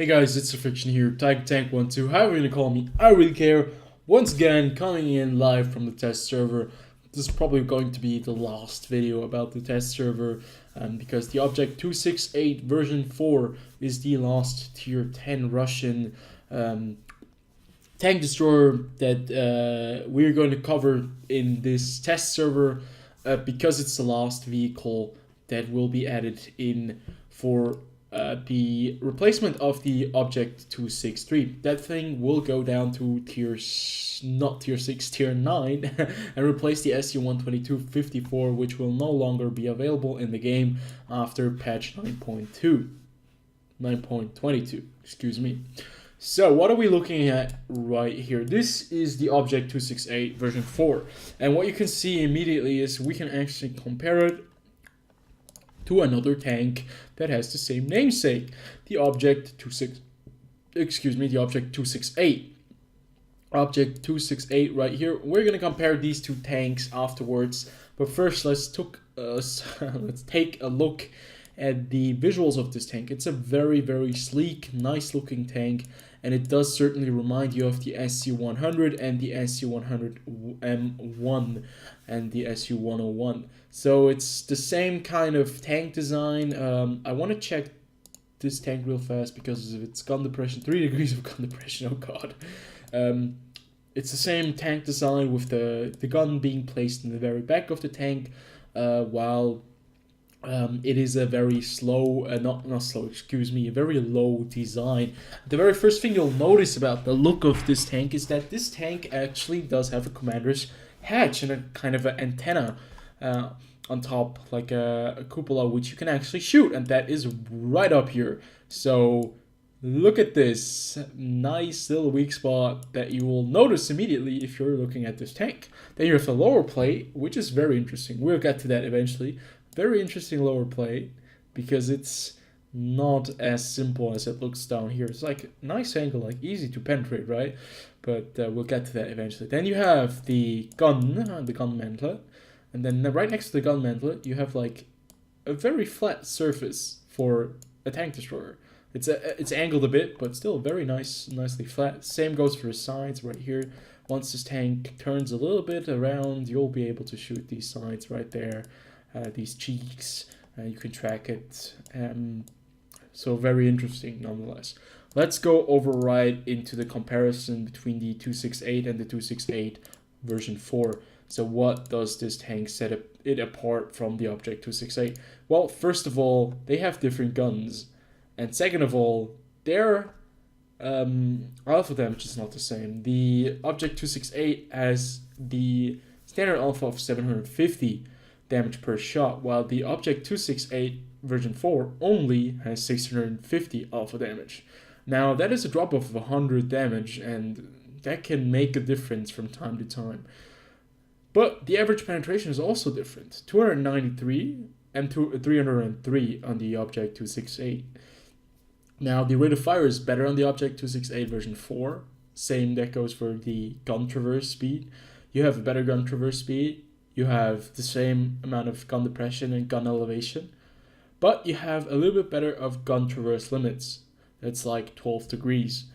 Hey guys, it's TheFrXion here, Tiger Tank 12, however you gonna call me, I don't really care. Once again, coming in live from the test server. This is probably going to be the last video about the test server, because the Object 268 version 4 is the last tier 10 Russian tank destroyer that we're going to cover in this test server, because it's the last vehicle that will be added in for the replacement of the Object 263. That thing will go down to not tier 6, tier 9, and replace the SU-122-54, which will no longer be available in the game after patch 9.22, excuse me. So what are we looking at right here? This is the Object 268 version 4, and what you can see immediately is we can actually compare it to another tank that has the same namesake, the Object 268. Object 268 right here. We're gonna compare these two tanks afterwards, but first let's take a look at the visuals of this tank. It's a very sleek, nice looking tank, and it does certainly remind you of the SU-100 and the SU-100M1 and the SU-101. So it's the same kind of tank design. I want to check this tank real fast because of its gun depression, 3 degrees of gun depression, oh god. It's the same tank design with the gun being placed in the very back of the tank, while it is a very slow, a very low design. The very first thing you'll notice about the look of this tank is that this tank actually does have a commander's hatch and a kind of an antenna on top, like a cupola, which you can actually shoot, and that is right up here. So look at this nice little weak spot that you will notice immediately if you're looking at this tank. Then you have the lower plate, which is very interesting. We'll get to that eventually. Very interesting lower plate, because it's not as simple as it looks down here. It's like a nice angle, like easy to penetrate, right? But we'll get to that eventually. Then you have the gun mantlet, and then right next to the gun mantlet you have like a very flat surface for a tank destroyer. It's angled a bit, but still very nicely flat. Same goes for the sides right here. Once this tank turns a little bit around, you'll be able to shoot these sides right there. These cheeks, you can track it, so very interesting nonetheless. Let's go over right into the comparison between the 268 and the 268 version 4. So what does this tank set it apart from the Object 268? Well, first of all, they have different guns, and second of all, their alpha damage is not the same. The Object 268 has the standard alpha of 750 damage per shot, while the Object 268 version 4 only has 650 alpha damage. Now that is a drop of 100 damage, and that can make a difference from time to time. But the average penetration is also different, 293 and 303 on the Object 268. Now the rate of fire is better on the Object 268 version 4. Same that goes for the gun traverse speed. You have a better gun traverse speed. You have the same amount of gun depression and gun elevation, but you have a little bit better of gun traverse limits. That's like 12 degrees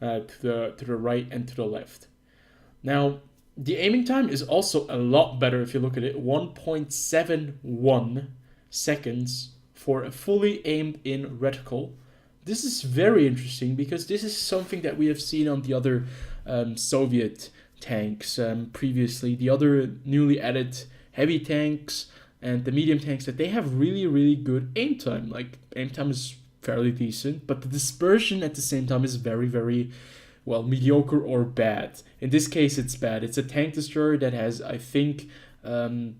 to the right and to the left. Now, the aiming time is also a lot better if you look at it. 1.71 seconds for a fully aimed in reticle. This is very interesting because this is something that we have seen on the other Soviet tanks previously, the other newly added heavy tanks and the medium tanks, that they have really good aim time. Like, aim time is fairly decent, but the dispersion at the same time is very well, mediocre or bad. In this case, it's bad. It's a tank destroyer that has, I think, that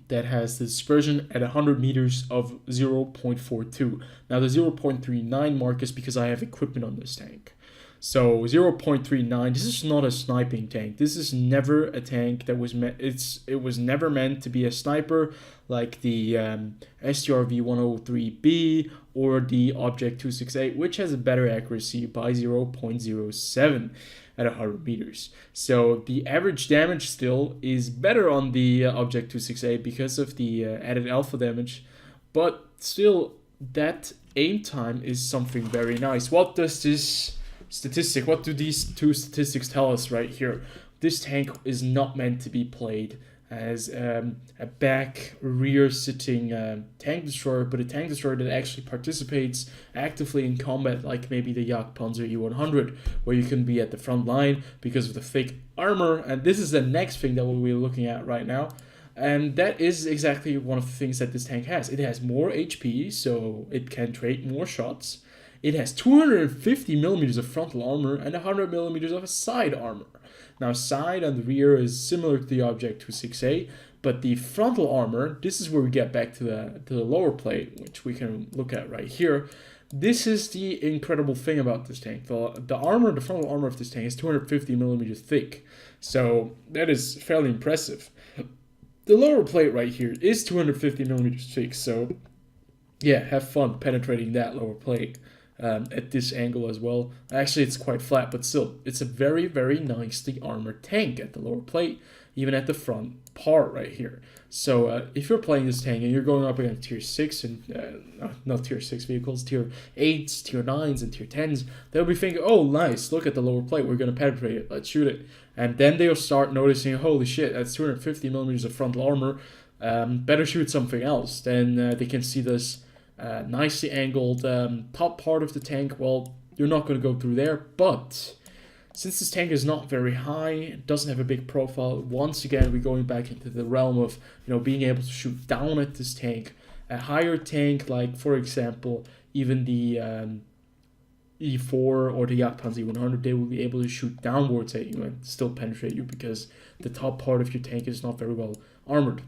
has the dispersion at 100 meters of 0.42. Now the 0.39 mark is because I have equipment on this tank. So 0.39, this is not a sniping tank. This is never a tank that was meant, it was never meant to be a sniper like the STRV-103B or the Object 268, which has a better accuracy by 0.07 at 100 meters. So the average damage still is better on the Object 268 because of the added alpha damage, but still that aim time is something very nice. What does this statistic, what do these two statistics tell us right here? This tank is not meant to be played as a back rear sitting tank destroyer, but a tank destroyer that actually participates actively in combat, like maybe the Jagdpanzer E100, where you can be at the front line because of the thick armor. And this is the next thing that we'll be looking at right now. And that is exactly one of the things that this tank has. It has more HP, so it can trade more shots. It has 250 millimeters of frontal armor and 100 millimeters of side armor. Now, side and the rear is similar to the Object 268, but the frontal armor, this is where we get back to the lower plate, which we can look at right here. This is the incredible thing about this tank. The armor, the frontal armor of this tank is 250 millimeters thick, so that is fairly impressive. The lower plate right here is 250 millimeters thick, so yeah, have fun penetrating that lower plate. At this angle as well. Actually, it's quite flat, but still, it's a very, very nicely armored tank at the lower plate, even at the front part right here. So if you're playing this tank and you're going up against tier 6 and not tier 6 vehicles, tier 8s, tier 9s, and tier 10s, they'll be thinking, oh, nice, look at the lower plate, we're going to penetrate it, let's shoot it. And then they'll start noticing, holy shit, that's 250 millimeters of frontal armor, better shoot something else. Then they can see this nicely angled top part of the tank. Well, you're not going to go through there, but since this tank is not very high, it doesn't have a big profile, once again we're going back into the realm of being able to shoot down at this tank. A higher tank, like for example even the E4 or the Jagdpanzer E100, they will be able to shoot downwards at you and still penetrate you because the top part of your tank is not very well armored.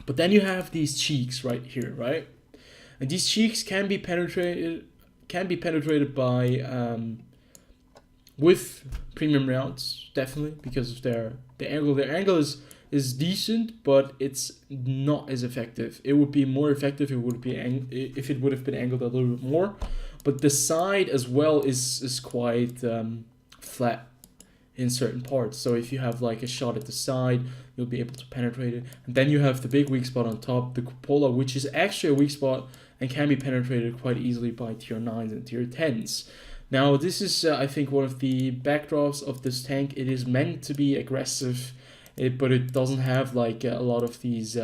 But then you have these cheeks right here, right? And these cheeks can be penetrated by with premium rounds, definitely, because of their angle. Their angle is decent, but it's not as effective. It would be more effective if it would have been angled a little bit more. But the side as well is quite flat in certain parts. So if you have like a shot at the side, you'll be able to penetrate it. And then you have the big weak spot on top, the cupola, which is actually a weak spot and can be penetrated quite easily by tier 9s and tier 10s. Now, this is, I think, one of the backdrops of this tank. It is meant to be aggressive, but it doesn't have like a lot of these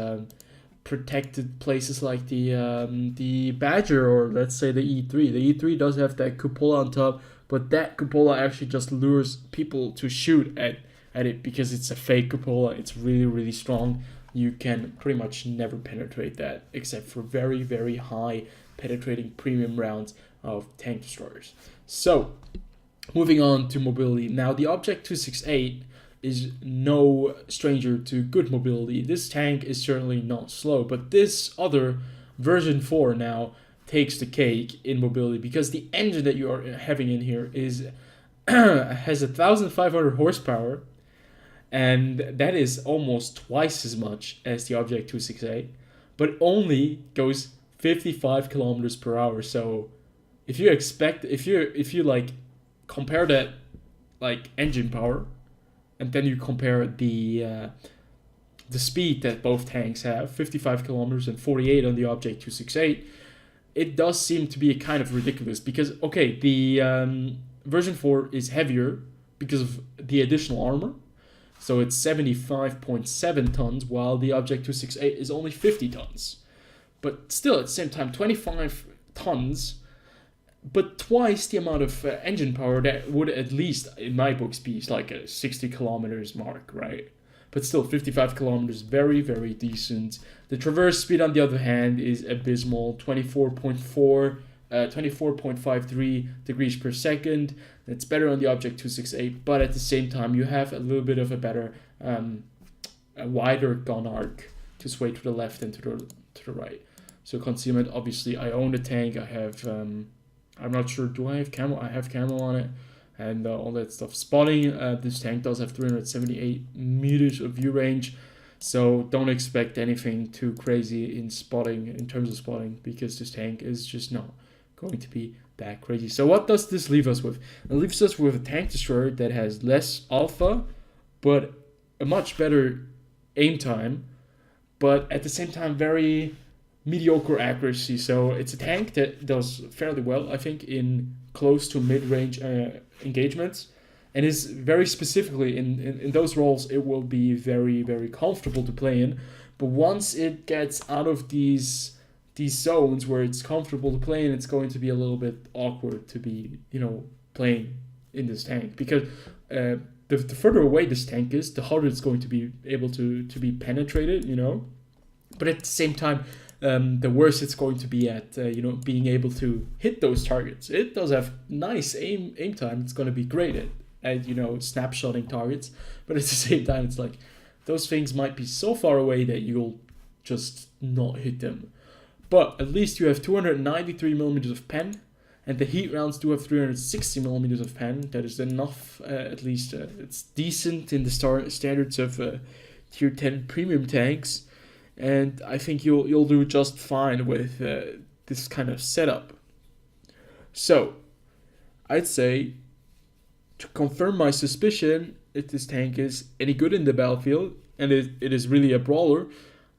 protected places like the Badger or let's say the E3. The E3 does have that cupola on top, but that cupola actually just lures people to shoot at it because it's a fake cupola. It's really, really strong. You can pretty much never penetrate that except for very, very high penetrating premium rounds of tank destroyers. So, moving on to mobility. Now, the Object 268 is no stranger to good mobility. This tank is certainly not slow, but this other version 4 now takes the cake in mobility because the engine that you are having in here is has 1,500 horsepower. And that is almost twice as much as the Object 268, but only goes 55 kilometers per hour. So if you like compare that like engine power, and then you compare the speed that both tanks have, 55 kilometers and 48 on the Object 268, it does seem to be kind of ridiculous because okay, the version 4 is heavier because of the additional armor. So it's 75.7 tons, while the Object 268 is only 50 tons. But still, at the same time, 25 tons, but twice the amount of engine power that would at least, in my books, be like a 60 kilometers mark, right? But still, 55 kilometers, very, very decent. The traverse speed, on the other hand, is abysmal, 24.53 degrees per second. It's better on the Object 268, but at the same time, you have a little bit of a better, a wider gun arc to sway to the left and to the right. So concealment, obviously, I own the tank. I have, I'm not sure, do I have camo? I have camo on it, and all that stuff. Spotting, this tank does have 378 meters of view range. So don't expect anything too crazy in spotting, in terms of spotting, because this tank is just not going to be that crazy. So what does this leave us with? It leaves us with a tank destroyer that has less alpha, but a much better aim time, but at the same time very mediocre accuracy. So it's a tank that does fairly well, I think, in close to mid-range engagements, and is very specifically in those roles it will be very, very comfortable to play in. But once it gets out of these zones where it's comfortable to play in, it's going to be a little bit awkward to be, playing in this tank, because the further away this tank is, the harder it's going to be able to be penetrated, But at the same time, the worse it's going to be at being able to hit those targets. It does have nice aim time. It's going to be great at snapshotting targets, but at the same time, it's like those things might be so far away that you'll just not hit them. But at least you have 293 millimeters of pen, and the heat rounds do have 360 millimeters of pen. That is enough, at least. It's decent in the standards of tier 10 premium tanks, and I think you'll do just fine with this kind of setup. So, I'd say, to confirm my suspicion, if this tank is any good in the battlefield, and it is really a brawler,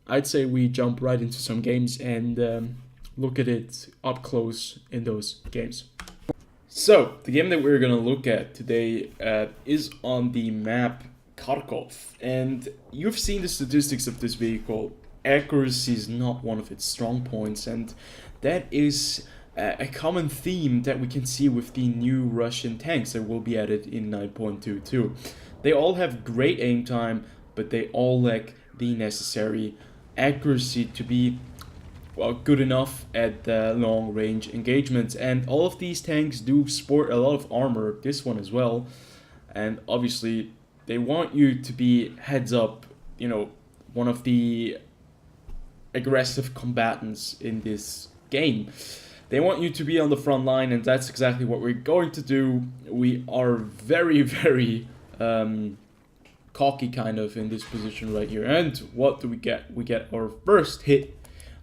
I'd say we jump right into some games and look at it up close in those games. So, the game that we're going to look at today is on the map Kharkov, and you've seen the statistics of this vehicle. Accuracy is not one of its strong points, and that is a common theme that we can see with the new Russian tanks that will be added in 9.22. They all have great aim time, but they all lack the necessary accuracy to be good enough at long range engagements. And all of these tanks do sport a lot of armor, this one as well, and obviously they want you to be heads up, one of the aggressive combatants in this game. They want you to be on the front line, and that's exactly what we're going to do. We are very, very cocky kind of in this position right here. And what do we get? We get our first hit.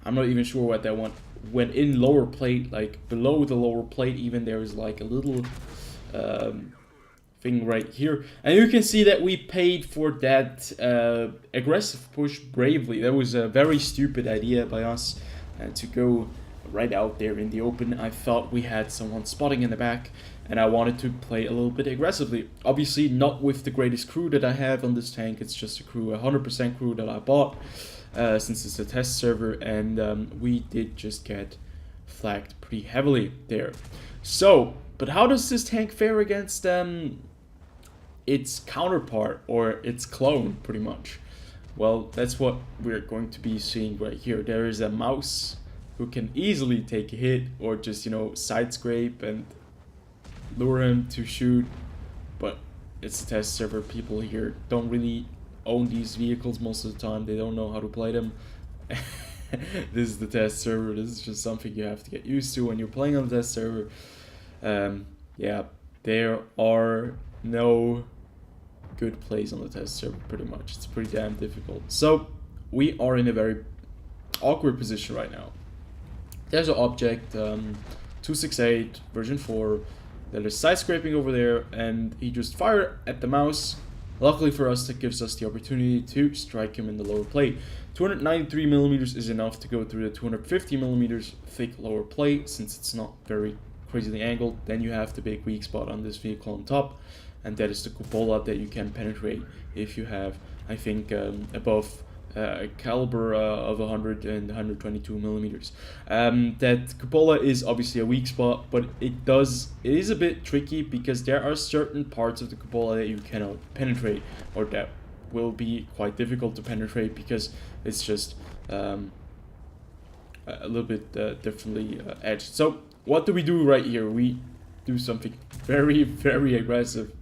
I'm not even sure what that one went in lower plate, like below the lower plate even. There is like a little thing right here, and you can see that we paid for that aggressive push bravely. That was a very stupid idea by us to go right out there in the open. I thought we had someone spotting in the back, and I wanted to play a little bit aggressively. Obviously not with the greatest crew that I have on this tank. It's just a crew, 100% crew that I bought since it's a test server, and we did just get flagged pretty heavily there. So, but how does this tank fare against its counterpart, or its clone, pretty much? Well, that's what we're going to be seeing right here. There is a mouse who can easily take a hit, or just, side scrape and lure him to shoot, but it's a test server. People here don't really own these vehicles most of the time. They don't know how to play them. This is the test server. This is just something you have to get used to when you're playing on the test server. Yeah, there are no good plays on the test server, pretty much. It's pretty damn difficult. So we are in a very awkward position right now. There's an object, 268 version 4, that is side scraping over there, and he just fired at the mouse. Luckily for us, that gives us the opportunity to strike him in the lower plate. 293 millimeters is enough to go through the 250 millimeters thick lower plate, since it's not very crazily angled. Then you have the big weak spot on this vehicle on top, and that is the cupola that you can penetrate if you have, I think, above a caliber of 100 and 122 millimeters. That cupola is obviously a weak spot, but it is a bit tricky, because there are certain parts of the cupola that you cannot penetrate, or that will be quite difficult to penetrate, because it's just a little bit differently edged. So what do we do right here? We do something very, very aggressive.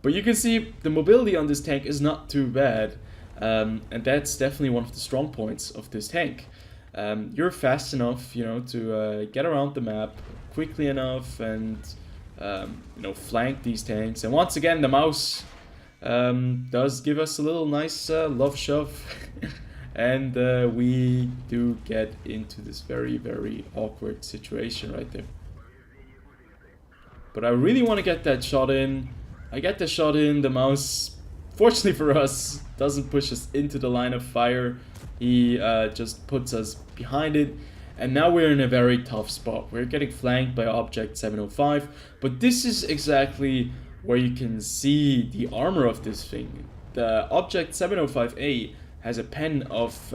But you can see the mobility on this tank is not too bad. And that's definitely one of the strong points of this tank. You're fast enough, to get around the map quickly enough, and flank these tanks. And once again, the mouse does give us a little nice love shove, and we do get into this very, very awkward situation right there. But I really want to get that shot in. I get the shot in, the mouse fortunately for us, doesn't push us into the line of fire. He just puts us behind it. And now we're in a very tough spot. We're getting flanked by Object 705. But this is exactly where you can see the armor of this thing. The Object 705A has a pen of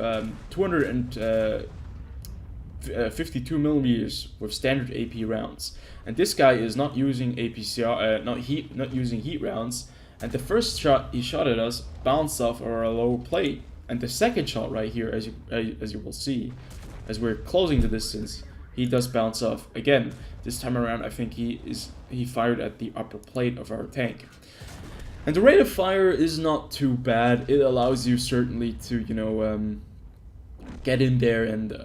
252 millimeters with standard AP rounds, and this guy is not using APCR, not using heat rounds. And the first shot he shot at us bounced off our lower plate, and the second shot right here, as you will see, as we're closing the distance, he does bounce off again. This time around, I think he fired at the upper plate of our tank. And the rate of fire is not too bad. It allows you certainly to, get in there and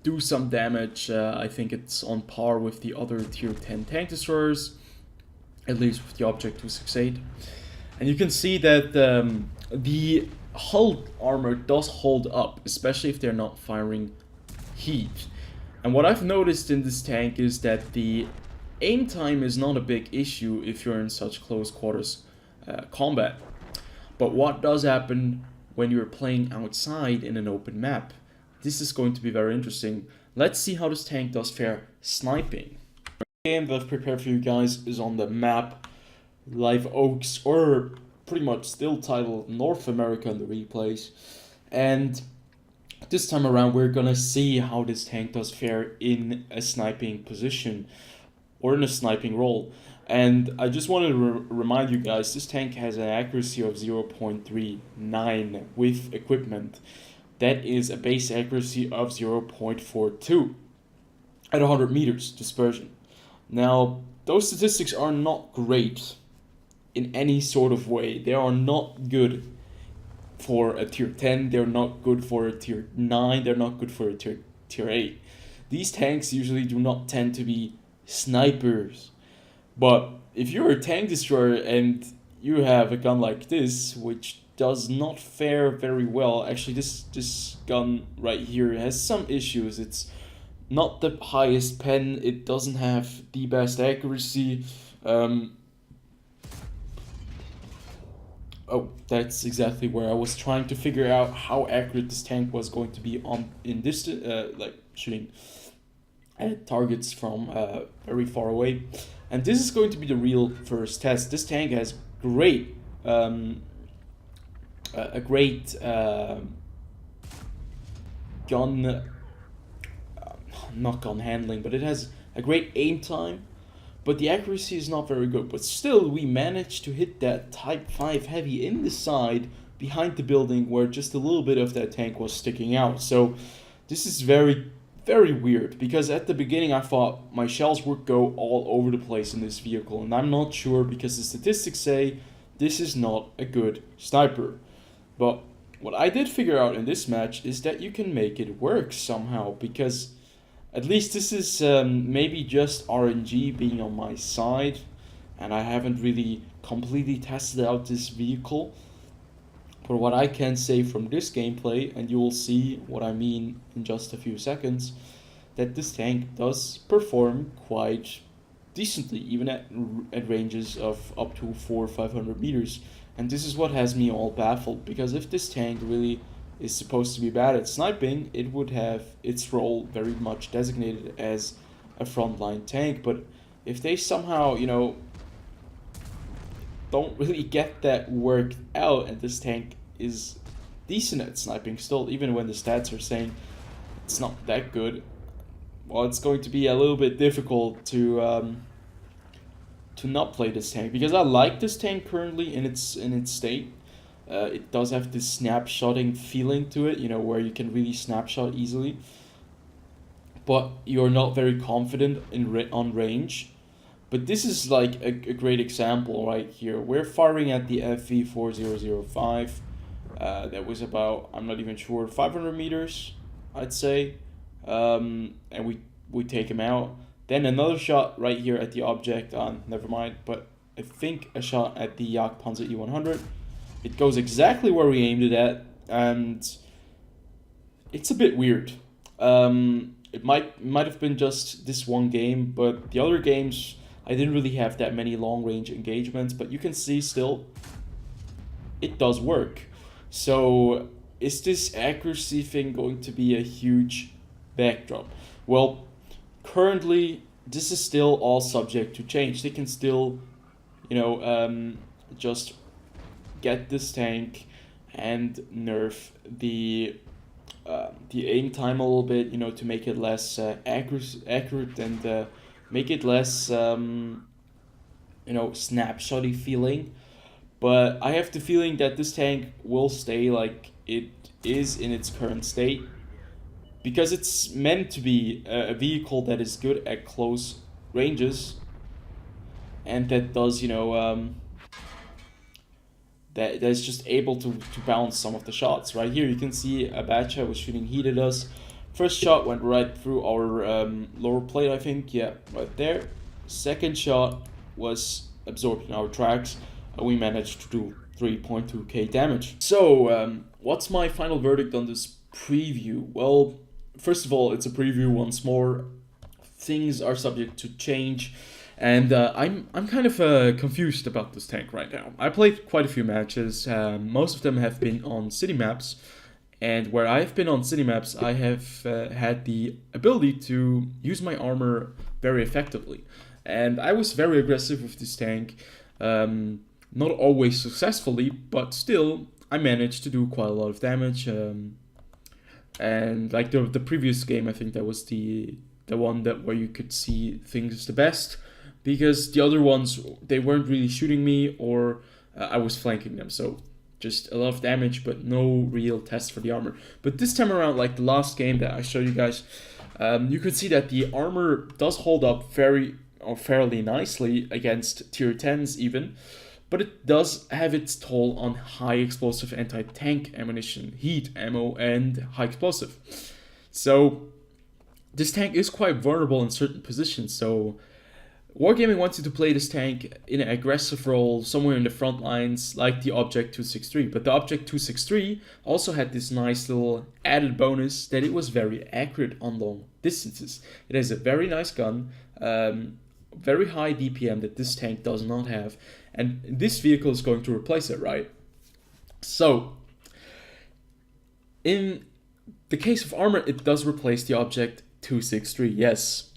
do some damage. I think it's on par with the other tier 10 tank destroyers, at least with the Object 268. And you can see that the hull armor does hold up, especially if they're not firing heat. And what I've noticed in this tank is that the aim time is not a big issue if you're in such close quarters combat. But what does happen when you're playing outside in an open map? This is going to be very interesting. Let's see how this tank does fare sniping. The game that I've prepared for you guys is on the map Live Oaks, or pretty much still titled North America in the replays. And this time around we're gonna see how this tank does fare in a sniping position or in a sniping role. And I just wanted to remind you guys, this tank has an accuracy of 0.39 with equipment. That is a base accuracy of 0.42 at 100 meters dispersion. Now, those statistics are not great in any sort of way. They are not good for a tier 10, they're not good for a tier 9, they're not good for a tier 8. These tanks usually do not tend to be snipers. But if you're a tank destroyer and you have a gun like this, which does not fare very well, actually this gun right here has some issues. It's not the highest pen, it doesn't have the best accuracy. Oh, that's exactly where I was trying to figure out how accurate this tank was going to be in this, like shooting at targets from very far away. And this is going to be the real first test. This tank has great, gun, not gun handling, but it has a great aim time. But the accuracy is not very good. But still, we managed to hit that Type 5 heavy in the side behind the building where just a little bit of that tank was sticking out. So this is very, very weird, because at the beginning I thought my shells would go all over the place in this vehicle, and I'm not sure because the statistics say this is not a good sniper. But what I did figure out in this match is that you can make it work somehow, because at least this is maybe just RNG being on my side, and I haven't really completely tested out this vehicle. But what I can say from this gameplay, and you will see what I mean in just a few seconds, that this tank does perform quite decently, even at ranges of up to 400 or 500 meters. And this is what has me all baffled, because if this tank really is supposed to be bad at sniping, it would have its role very much designated as a frontline tank. But if they somehow, don't really get that worked out, and this tank is decent at sniping still, even when the stats are saying it's not that good, well, it's going to be a little bit difficult to not play this tank, because I like this tank currently in its state. It does have this snapshotting feeling to it, where you can really snapshot easily, but you're not very confident on range. But this is like a great example right here. We're firing at the FV4005. That was about, I'm not even sure, 500 meters, I'd say. And we take him out. Then another shot right here at the object, never mind, but I think a shot at the Jagdpanzer E100. It goes exactly where we aimed it at, and it's a bit weird. It might have been just this one game, but the other games I didn't really have that many long-range engagements. But you can see still it does work. So is this accuracy thing going to be a huge backdrop? Well, currently this is still all subject to change. They can still, you know, just get this tank and nerf the aim time a little bit, you know, to make it less accurate and make it less, you know, snapshotty feeling. But I have the feeling that this tank will stay like it is in its current state because it's meant to be a vehicle that is good at close ranges and that does, you know, that's just able to bounce some of the shots. Right here, you can see Abacha was shooting heat at us. First shot went right through our lower plate, I think. Yeah, right there. Second shot was absorbed in our tracks. We managed to do 3.2k damage. So, what's my final verdict on this preview? Well, first of all, it's a preview once more. Things are subject to change. And I'm kind of confused about this tank right now. I played quite a few matches. Most of them have been on city maps. And where I've been on city maps, I have had the ability to use my armor very effectively. And I was very aggressive with this tank. Not always successfully, but still, I managed to do quite a lot of damage. And like the previous game, I think that was the one that where you could see things the best. Because the other ones, they weren't really shooting me or I was flanking them. So just a lot of damage, but no real test for the armor. But this time around, like the last game that I showed you guys, you could see that the armor does hold up fairly nicely against tier 10s even. But it does have its toll on high explosive anti-tank ammunition, heat ammo, and high explosive. So this tank is quite vulnerable in certain positions. So Wargaming wants you to play this tank in an aggressive role somewhere in the front lines like the Object 263. But the Object 263 also had this nice little added bonus that it was very accurate on long distances. It has a very nice gun, very high DPM that this tank does not have. And this vehicle is going to replace it, right? So, in the case of armor, it does replace the Object 263, yes.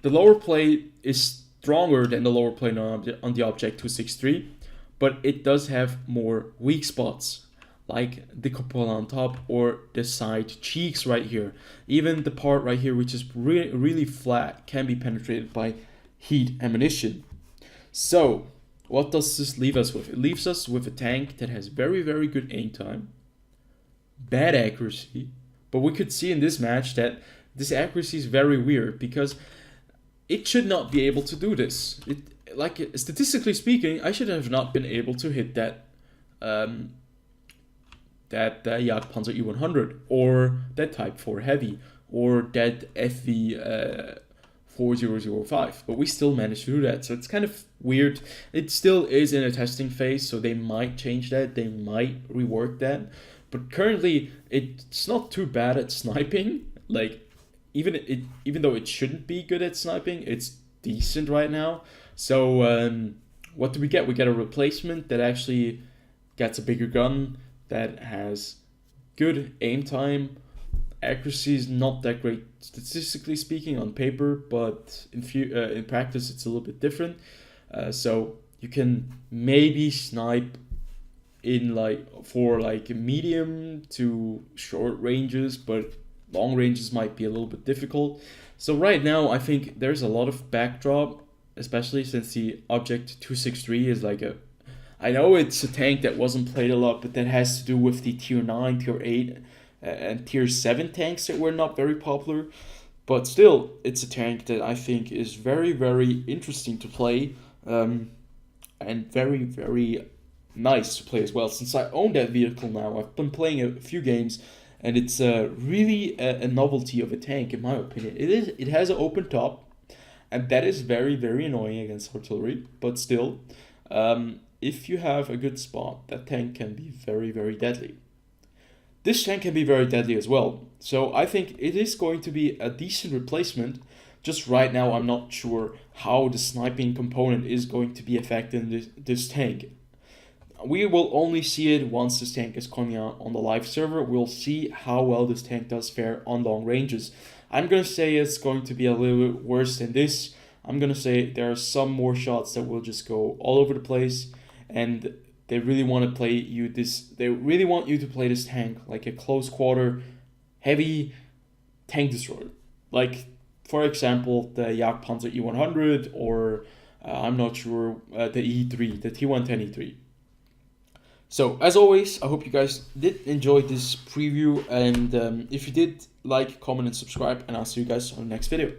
The lower plate is stronger than the lower plate on the Object 263, but it does have more weak spots, like the cupola on top or the side cheeks right here. Even the part right here, which is really flat, can be penetrated by heat ammunition. So, what does this leave us with? It leaves us with a tank that has very, very good aim time, bad accuracy, but we could see in this match that this accuracy is very weird because it should not be able to do this. Like statistically speaking, I should have not been able to hit that Jagdpanzer E100 or that Type 4 Heavy or that FV 4005, but we still managed to do that. So it's kind of weird. It still is in a testing phase, so they might change that. They might rework that. But currently, it's not too bad at sniping. Like even though it shouldn't be good at sniping, it's decent right now. So what do we get? We get a replacement that actually gets a bigger gun that has good aim time. Accuracy is not that great statistically speaking on paper, but in practice it's a little bit different. So you can maybe snipe in for medium to short ranges, but long ranges might be a little bit difficult. So right now, I think there's a lot of backdrop, especially since the Object 263 is I know it's a tank that wasn't played a lot, but that has to do with the tier 9, tier 8, and tier 7 tanks that were not very popular. But still, it's a tank that I think is very, very interesting to play, and very, very nice to play as well. Since I own that vehicle now, I've been playing a few games, and it's really a novelty of a tank, in my opinion. It has an open top, and that is very, very annoying against artillery. But still, if you have a good spot, that tank can be very, very deadly. This tank can be very deadly as well. So I think it is going to be a decent replacement. Just right now, I'm not sure how the sniping component is going to be affecting this tank. we will only see it once this tank is coming out on the live server. We'll see how well this tank does fare on long ranges. I'm going to say it's going to be a little bit worse than this. I'm going to say there are some more shots that will just go all over the place, and they really want to play you this. They really want you to play this tank like a close quarter, heavy tank destroyer. Like, for example, the Jagdpanzer E100, or I'm not sure, the E3, the T110 E3. So, as always, I hope you guys did enjoy this preview, and if you did, like, comment, and subscribe, and I'll see you guys on the next video.